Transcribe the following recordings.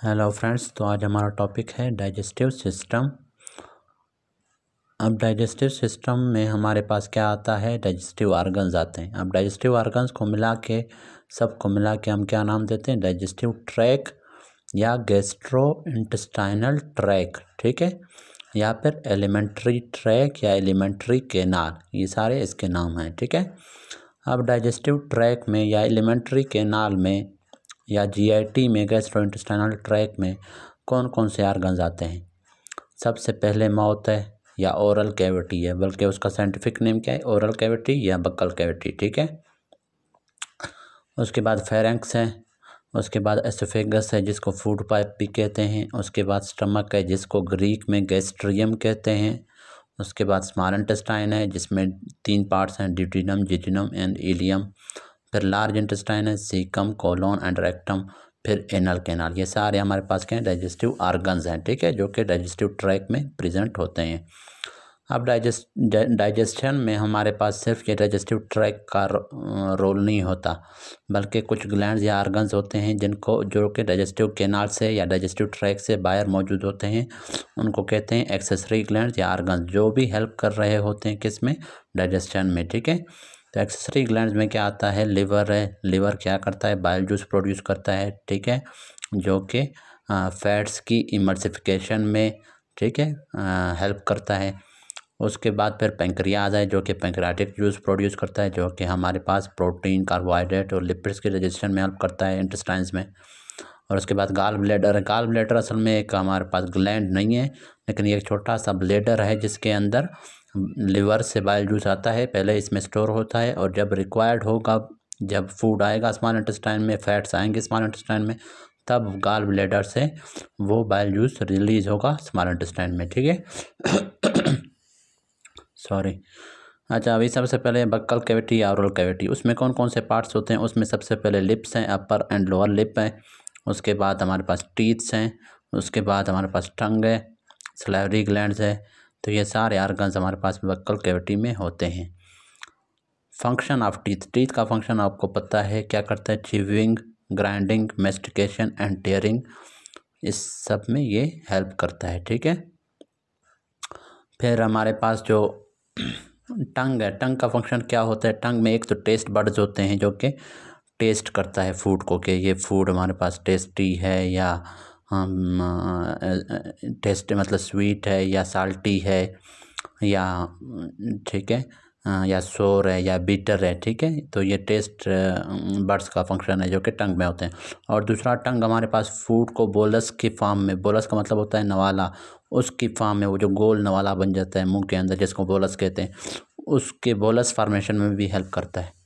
Hello friends, तो आज हमारा टॉपिक है डाइजेस्टिव सिस्टम। अब डाइजेस्टिव सिस्टम में हमारे पास क्या आता है, डाइजेस्टिव ऑर्गन्स आते हैं। अब डाइजेस्टिव ऑर्गन्स को मिला के सबको मिला के हम क्या नाम देते हैं, डाइजेस्टिव ट्रैक या गैस्ट्रो इंटेस्टाइनल ट्रैक, ठीक है, या फिर एलिमेंट्री ट्रैक या एलिमेंट्री कैनाल, ये सारे इसके नाम हैं, ठीक है। अब डाइजेस्टिव ट्रैक में या एलिमेंट्री कैनाल में या जीआईटी में, गैस्ट्रो इंटेस्टाइनल ट्रैक में कौन कौन से ऑर्गन्स आते हैं। सबसे पहले माउथ है या ओरल कैविटी है, बल्कि उसका साइंटिफिक नेम क्या है, ओरल कैविटी या बक्कल कैविटी, ठीक है। उसके बाद फेरेंक्स है, उसके बाद एसोफेगस है जिसको फूड पाइप भी कहते हैं, उसके बाद स्टमक है जिसको ग्रीक में गैस्ट्रियम कहते हैं, उसके बाद स्मॉल इंटेस्टाइन है जिसमें 3 पार्ट्स हैं, ड्यूटीनम, जिजिनम एंड इलियम। फिर लार्ज इंटेस्टाइन है, सीकम, कोलोन एंड रेक्टम, फिर एनल कैनाल। ये सारे हमारे पास क्या हैं, डाइजेस्टिव ऑर्गन्स हैं, ठीक है, जो कि डाइजेस्टिव ट्रैक में प्रेजेंट होते हैं। अब डाइजेशन में हमारे पास सिर्फ ये डाइजेस्टिव ट्रैक का रोल नहीं होता, बल्कि कुछ ग्लैंड्स या ऑर्गन्स होते हैं जो कि डाइजेस्टिव कैनाल से या डाइजेस्टिव ट्रैक से बाहर मौजूद होते हैं। उनको कहते हैं एक्सेसरी ग्लैंड्स या ऑर्गन्स, जो भी हेल्प कर रहे होते हैं किस में, डाइजेशन में, ठीक है। तो एक्सेसरी ग्लैंड्स में क्या आता है, लिवर है। लिवर क्या करता है, बाइल जूस प्रोड्यूस करता है, ठीक है, जो कि फैट्स की इमल्सिफिकेशन में, ठीक है, हेल्प करता है। उसके बाद फिर पैंक्रियाज है जो कि पैंक्रियाटिक जूस प्रोड्यूस करता है, जो कि हमारे पास प्रोटीन, कार्बोहाइड्रेट और लिपिड्स के डाइजेशन में हेल्प करता है इंटेस्टाइन्स में। और उसके बाद गाल ब्लैडर है। गाल ब्लैडर असल में एक हमारे पास ग्लैंड नहीं है, लेकिन ये एक छोटा सा ब्लैडर है जिसके अंदर लिवर से बाइल जूस आता है, पहले इसमें स्टोर होता है, और जब रिक्वायर्ड होगा, जब फूड आएगा स्मॉल इंटेस्टाइन में, फैट्स आएंगे स्मॉल इंटेस्टाइन में, तब गाल ब्लैडर से वो बाइल जूस रिलीज होगा स्मॉल इंटेस्टाइन में, ठीक है। सॉरी। अच्छा, अभी सबसे पहले बक्कल कैविटी या ओरल कैविटी, उसमें कौन कौन से पार्ट्स होते हैं। उसमें सबसे पहले लिप्स हैं, अपर एंड लोअर लिप है। उसके बाद हमारे पास टीथ्स हैं। उसके बाद हमारे पास टंग है, सलाइवरी ग्लैंड्स है। तो ये सारे ऑर्गन्स हमारे पास बक्कल कैविटी में होते हैं। फंक्शन ऑफ टीथ, टीथ का फंक्शन आपको पता है क्या करता है, chewing, grinding, mastication and tearing, इस सब में ये हेल्प करता है, ठीक है। फिर हमारे पास जो टंग है, टंग का फंक्शन क्या होता है, टंग में एक तो टेस्ट बड्स होते हैं जो कि टेस्ट करता है फूड को, कि ये फूड हमारे पास टेस्टी है या टेस्ट मतलब स्वीट है या साल्टी है या, ठीक है, या सोर है या बीटर है, ठीक है। तो ये टेस्ट बड्स का फंक्शन है जो कि टंग में होते हैं। और दूसरा, टंग हमारे पास फूड को बोलस की फॉर्म में, बोलस का मतलब होता है नवाला, उसकी फॉर्म में, वो जो गोल नवाला बन जाता है मुंह के अंदर जिसको बोलस कहते हैं, उसके बोलस फॉर्मेशन में भी हेल्प करता है।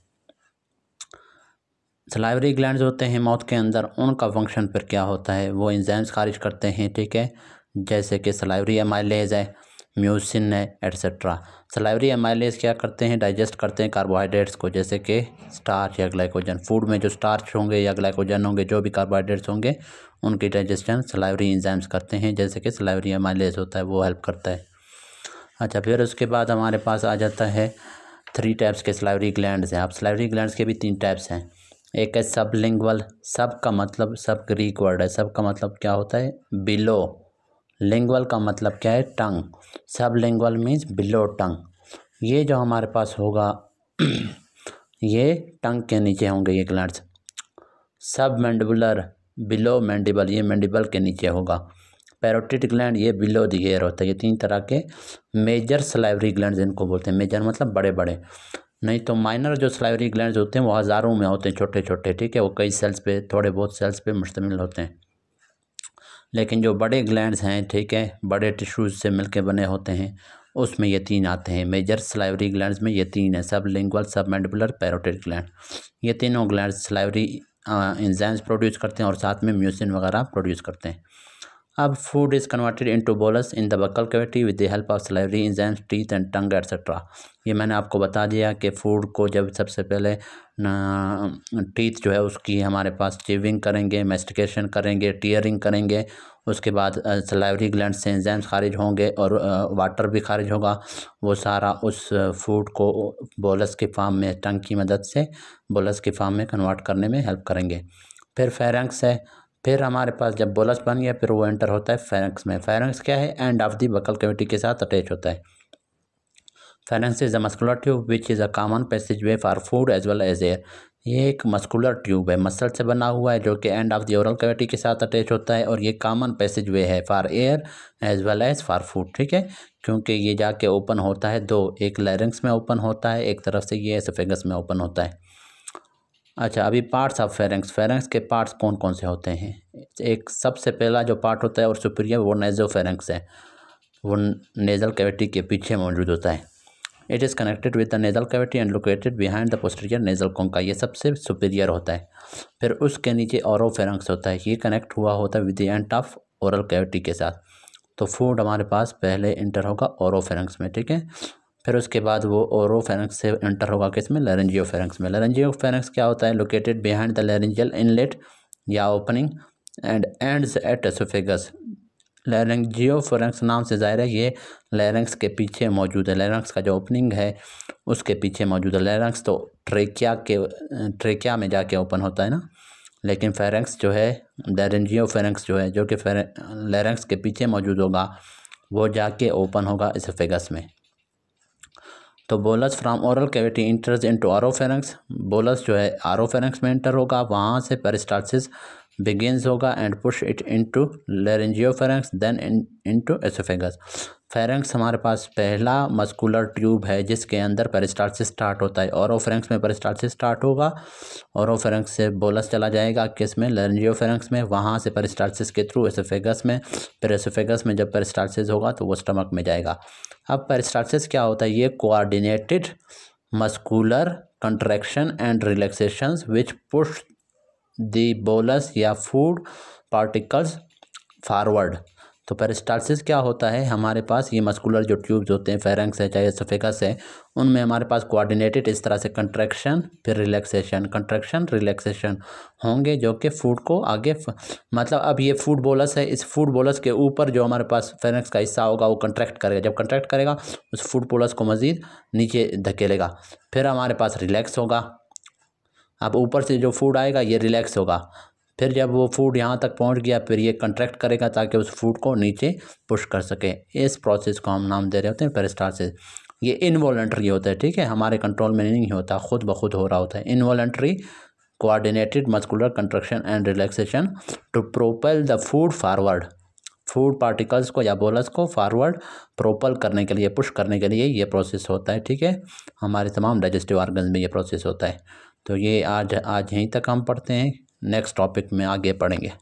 सलाइवरी ग्लैंड्स होते हैं माउथ के अंदर, उनका फंक्शन फिर क्या होता है, वो एंजाइम्स खारिज करते हैं, ठीक है, जैसे कि सलाइवरी एमाइलेज है, म्यूसिन है, एट्सेट्रा। सलाइवरी एमाइलेज क्या करते हैं, डाइजेस्ट करते हैं कार्बोहाइड्रेट्स को, जैसे कि स्टार्च या ग्लाइकोजन। फूड में जो स्टार्च होंगे या ग्लाइकोजन होंगे, जो भी कार्बोहाइड्रेट्स होंगे, उनकी डाइजेशन सलाइवरी एंजाइम्स करते हैं, जैसे कि सलाइवरी एमाइलेज होता है, वो हेल्प करता है। अच्छा, फिर उसके बाद हमारे पास आ जाता है 3 टाइप्स के सलाइवरी ग्लैंड्स हैं। अब सलाइवरी ग्लैंड्स के भी 3 टाइप्स हैं। एक है सबलिंगुअल, सब का मतलब, सब ग्रीक वर्ड है, सब का मतलब क्या होता है, बिलो। लिंगुअल का मतलब क्या है, टंग। सबलिंगुअल मीन्स बिलो टंग। ये जो हमारे पास होगा ये टंग के नीचे होंगे ये ग्लैंड्स। सब मैंडिबुलर, बिलो मैंडिबल, ये मैंडिबल के नीचे होगा। पैरोटिड ग्लैंड, ये बिलो द ईयर होता है। ये 3 तरह के मेजर सलाइवरी ग्लैंड्स इनको बोलते हैं। मेजर मतलब बड़े बड़े, नहीं तो माइनर जो सलाइवरी ग्लैंड्स होते हैं वो हज़ारों में होते हैं, छोटे छोटे, ठीक है, वो कई सेल्स पे, थोड़े बहुत सेल्स पे मुश्तमिल होते हैं। लेकिन जो बड़े ग्लैंड्स हैं, ठीक है, बड़े टिश्यूज से मिलके बने होते हैं, उसमें ये 3 आते हैं। मेजर सलाइवरी ग्लैंड्स में ये 3 है, सबलिंगुअल, सबमैंडिबुलर, पैरोटिड ग्लैंड। ये तीनों ग्लैंड्स सलाइवरी एंजाइम्स प्रोड्यूस करते हैं और साथ में म्यूसिन वगैरह प्रोड्यूस करते हैं। अब food is converted into bolus in the buccal cavity with the help of salivary enzymes, teeth and tongue etcetera. ये मैंने आपको बता दिया कि फूड को जब सबसे पहले टीथ जो है उसकी हमारे पास च्यूइंग करेंगे, मेस्टिकेशन करेंगे, टीयरिंग करेंगे, उसके बाद सलाइवरी ग्लैंड से एंजाइम्स खारिज होंगे और वाटर भी खारिज होगा। वो सारा उस फूड को बोलस की फॉर्म में, टंग की मदद से बोलस की फॉर्म में कन्वर्ट करने में हेल्प करेंगे। फिर फेरेंक्स है, फिर हमारे पास जब बोलस बन गया फिर वो एंटर होता है फेरेंक्स में। फेरेंक्स क्या है, end of the buccal cavity के साथ अटैच होता है। Pharynx is a muscular tube which is a common passage way for food as well as air. ये एक मस्कुलर ट्यूब है, मसल से बना हुआ है, जो कि end of the oral cavity के साथ अटैच होता है, और ये कॉमन पैसेज वे है for air as well as for food. ठीक है, क्योंकि ये जाके ओपन होता है दो, एक लैरिंक्स में ओपन होता है, एक तरफ से ये एसोफेगस में ओपन होता है। अच्छा, अभी पार्ट्स ऑफ फेरेंक्स। फेरेंक्स के पार्ट्स कौन कौन से होते हैं? एक सबसे पहला जो पार्ट होता है और सुपीरियर, वो नेजोफेरेंक्स है, वो नेजल कैविटी के पीछे मौजूद होता है। It is connected with the nasal cavity and located behind the posterior nasal concha. ये सबसे सुपीरियर होता है। फिर उसके नीचे ओरोफेरेंक्स होता है, ये कनेक्ट हुआ होता है with the end of oral cavity के साथ। तो फूड हमारे पास पहले इंटर होगा ओरोफेरेंक्स में। ठीक है, फिर उसके बाद वो ओरोफेरेंक्स से एंटर होगा किसमें? लैरिंजियोफेरेंक्स में। लैरिंजियोफेरेंक्स क्या होता है? Located behind the laryngeal inlet या opening and ends at oesophagus. Laryngopharynx नाम से ज़ाहिर है ये लैरिंक्स के पीछे मौजूद है। लैरिंक्स का जो ओपनिंग है उसके पीछे मौजूद है। लैरिंक्स तो ट्रेकिया में जाके ओपन होता है ना, लेकिन फेरेंक्स जो है, लैरिंजियोफेरेंक्स जो है, जो कि लैरिंक्स के पीछे मौजूद होगा, वो जाके ओपन होगा एसोफेगस में। तो bolus from oral cavity enters into oropharynx. Bolus जो है ओरोफेरेंक्स में इंटर होगा, वहाँ से पेरिस्टाल्सिस बिगिंस होगा and push it into laryngopharynx then into oesophagus. Pharynx हमारे पास पहला मस्कुलर ट्यूब है जिसके अंदर पेरिस्टाल्सिस स्टार्ट होता है। ओरोफेरेंक्स में पेरिस्टाल्सिस स्टार्ट होगा, ओरोफेरेंक्स से बोलस चला जाएगा किस में? लैरिंजियोफेरेंक्स में, वहाँ से पेरिस्टाल्सिस के थ्रू एसोफेगस में, फिर एसोफेगस में जब पेरिस्टाल्सिस होगा तो वो स्टमक में जाएगा। अब पेरिस्टाल्सिस क्या होता है? ये coordinated muscular contraction and relaxations which push the bolus या फूड पार्टिकल्स फॉरवर्ड। तो पेरिस्टाल्सिस क्या होता है? हमारे पास ये मस्कुलर जो ट्यूब्स होते हैं, फेरेंक्स है चाहे एसोफेगस है, उनमें हमारे पास कोऑर्डिनेटेड इस तरह से कंट्रैक्शन फिर रिलैक्सेशन, कंट्रैक्शन रिलैक्सेशन होंगे, जो कि फूड को आगे मतलब अब ये फूड बोलस है, इस फूड बोलस के ऊपर जो हमारे पास फेरेंक्स का हिस्सा होगा वो कंट्रैक्ट करेगा। जब कंट्रैक्ट करेगा उस फूड बोलस को मज़ीद नीचे धकेलेगा, फिर हमारे पास रिलैक्स होगा। अब ऊपर से जो फूड आएगा ये रिलैक्स होगा, फिर जब वो फूड यहाँ तक पहुँच गया फिर ये कंट्रैक्ट करेगा ताकि उस फूड को नीचे पुश कर सके। इस प्रोसेस को हम नाम दे रहे होते हैं पेरिस्टाल्सिस। ये इनवॉलंटरी होता है, ठीक है, हमारे कंट्रोल में नहीं होता, खुद ब खुद हो रहा होता है। Involuntary coordinated muscular contraction and relaxation to propel the food forward. Food particles को या बोलस को फॉरवर्ड प्रोपल करने के लिए, पुश करने के लिए ये प्रोसेस होता है। ठीक है, हमारे तमाम डाइजेस्टिव ऑर्गन्स में ये प्रोसेस होता है। तो ये आज यहीं तक हम पढ़ते हैं, नेक्स्ट टॉपिक में आगे पढ़ेंगे।